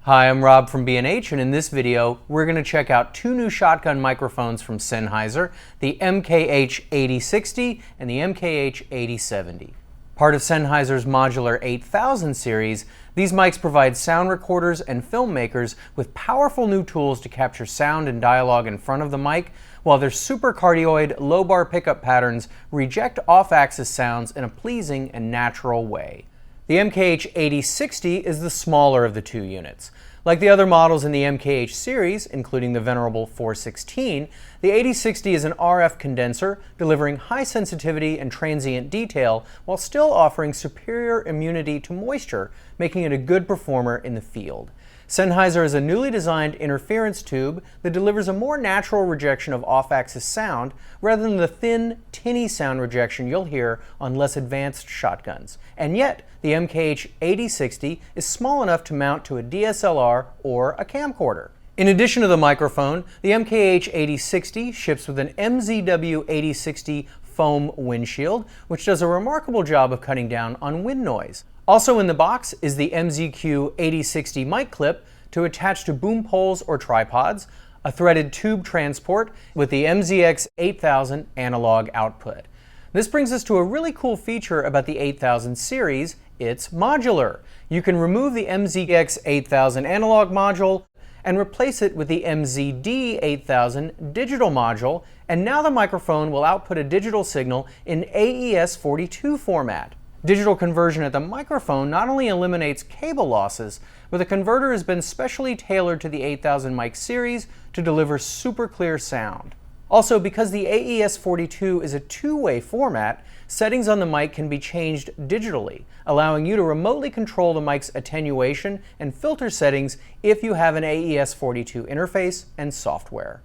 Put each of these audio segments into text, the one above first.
Hi, I'm Rob from B&H, and in this video, we're going to check out two new shotgun microphones from Sennheiser, the MKH 8060 and the MKH 8070. Part of Sennheiser's modular 8000 series, these mics provide sound recorders and filmmakers with powerful new tools to capture sound and dialogue in front of the mic, while their supercardioid low-bar pickup patterns reject off-axis sounds in a pleasing and natural way. The MKH 8060 is the smaller of the two units. Like the other models in the MKH series, including the venerable 416, the 8060 is an RF condenser, delivering high sensitivity and transient detail while still offering superior immunity to moisture, making it a good performer in the field. Sennheiser is a newly designed interference tube that delivers a more natural rejection of off-axis sound rather than the thin, tinny sound rejection you'll hear on less advanced shotguns. And yet, the MKH 8060 is small enough to mount to a DSLR or a camcorder. In addition to the microphone, the MKH 8060 ships with an MZW 8060 foam windshield, which does a remarkable job of cutting down on wind noise. Also in the box is the MZQ 8060 mic clip to attach to boom poles or tripods, a threaded tube transport with the MZX 8000 analog output. This brings us to a really cool feature about the 8000 series. It's modular. You can remove the MZX 8000 analog module and replace it with the MZD 8000 digital module, and now the microphone will output a digital signal in AES42 format. Digital conversion at the microphone not only eliminates cable losses, but the converter has been specially tailored to the 8000 mic series to deliver super clear sound. Also, because the AES42 is a two-way format, settings on the mic can be changed digitally, allowing you to remotely control the mic's attenuation and filter settings if you have an AES42 interface and software.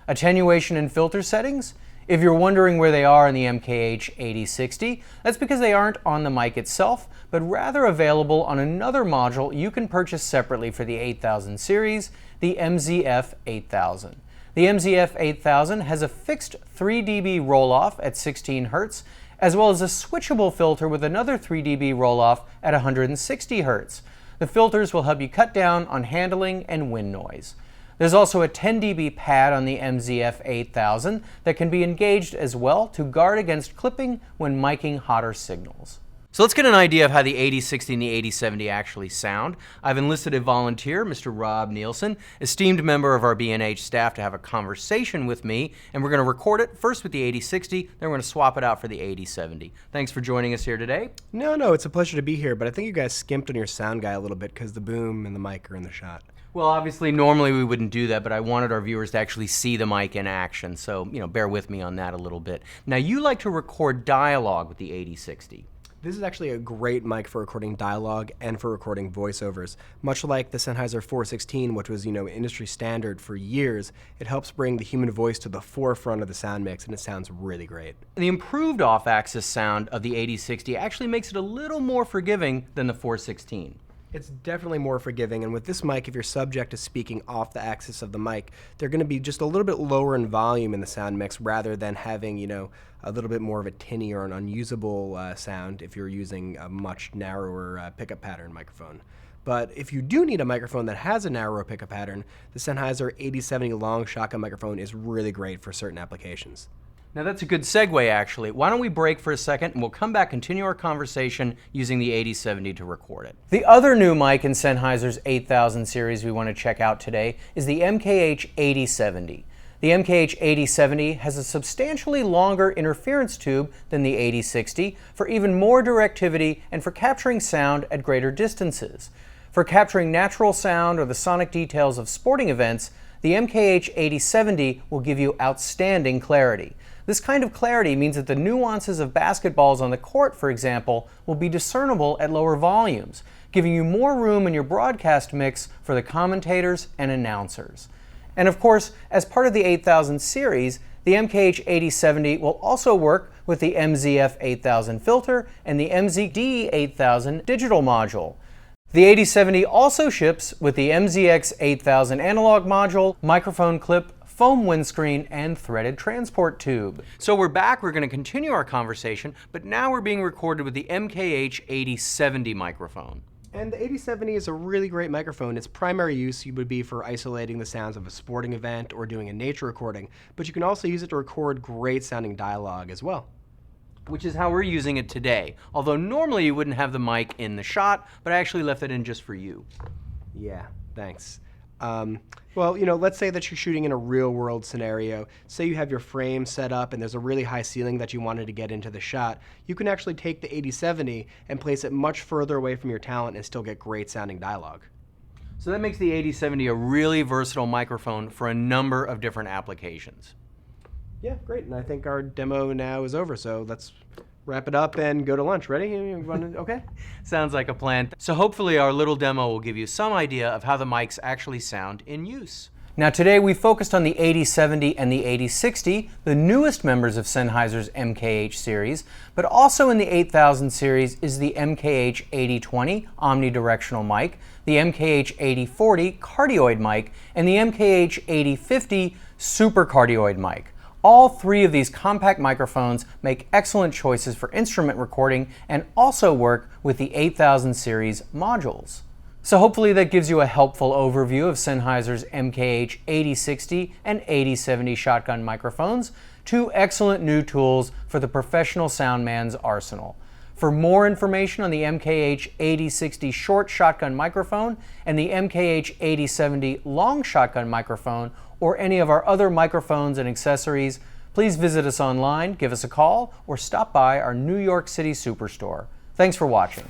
Attenuation and filter settings? If you're wondering where they are in the MKH 8060, that's because they aren't on the mic itself, but rather available on another module you can purchase separately for the 8000 series, the MZF 8000. The MZF 8000 has a fixed 3 dB roll-off at 16 Hz, as well as a switchable filter with another 3 dB roll-off at 160 Hz. The filters will help you cut down on handling and wind noise. There's also a 10 dB pad on the MZF 8000 that can be engaged as well to guard against clipping when miking hotter signals. So let's get an idea of how the 8060 and the 8070 actually sound. I've enlisted a volunteer, Mr. Rob Nielsen, esteemed member of our B&H staff, to have a conversation with me, and we're going to record it first with the 8060, then we're going to swap it out for the 8070. Thanks for joining us here today. No, it's a pleasure to be here, but I think you guys skimped on your sound guy a little bit because the boom and the mic are in the shot. Well, obviously, normally we wouldn't do that, but I wanted our viewers to actually see the mic in action, so, bear with me on that a little bit. Now, you like to record dialogue with the 8060. This is actually a great mic for recording dialogue and for recording voiceovers. Much like the Sennheiser 416, which was, industry standard for years, it helps bring the human voice to the forefront of the sound mix, and it sounds really great. The improved off-axis sound of the 8060 actually makes it a little more forgiving than the 416. It's definitely more forgiving, and with this mic, if you're subject to speaking off the axis of the mic, they're going to be just a little bit lower in volume in the sound mix rather than having, a little bit more of a tinny or an unusable sound if you're using a much narrower pickup pattern microphone. But if you do need a microphone that has a narrower pickup pattern, the Sennheiser 8070 long shotgun microphone is really great for certain applications. Now that's a good segue, actually. Why don't we break for a second and we'll come back, continue our conversation using the 8070 to record it. The other new mic in Sennheiser's 8000 series we want to check out today is the MKH 8070. The MKH 8070 has a substantially longer interference tube than the 8060 for even more directivity and for capturing sound at greater distances. For capturing natural sound or the sonic details of sporting events, the MKH 8070 will give you outstanding clarity. This kind of clarity means that the nuances of basketballs on the court, for example, will be discernible at lower volumes, giving you more room in your broadcast mix for the commentators and announcers. And of course, as part of the 8000 series, the MKH 8070 will also work with the MZF 8000 filter and the MZD 8000 digital module. The 8070 also ships with the MZX 8000 analog module, microphone clip, foam windscreen, and threaded transport tube. So we're back, we're going to continue our conversation, but now we're being recorded with the MKH 8070 microphone. And the 8070 is a really great microphone. Its primary use would be for isolating the sounds of a sporting event or doing a nature recording, but you can also use it to record great sounding dialogue as well. Which is how we're using it today. Although normally you wouldn't have the mic in the shot, but I actually left it in just for you. Yeah, thanks. Well, let's say that you're shooting in a real world scenario. Say you have your frame set up and there's a really high ceiling that you wanted to get into the shot. You can actually take the 8070 and place it much further away from your talent and still get great sounding dialogue. So that makes the 8070 a really versatile microphone for a number of different applications. Yeah, great. And I think our demo now is over, so let's wrap it up and go to lunch. Ready? Okay? Sounds like a plan. So hopefully our little demo will give you some idea of how the mics actually sound in use. Now today we focused on the 8070 and the 8060, the newest members of Sennheiser's MKH series, but also in the 8000 series is the MKH 8020 omnidirectional mic, the MKH 8040 cardioid mic, and the MKH 8050 super cardioid mic. All three of these compact microphones make excellent choices for instrument recording and also work with the 8000 series modules. So hopefully that gives you a helpful overview of Sennheiser's MKH 8060 and 8070 shotgun microphones, two excellent new tools for the professional soundman's arsenal. For more information on the MKH 8060 short shotgun microphone and the MKH 8070 long shotgun microphone, or any of our other microphones and accessories, please visit us online, give us a call, or stop by our New York City Superstore. Thanks for watching.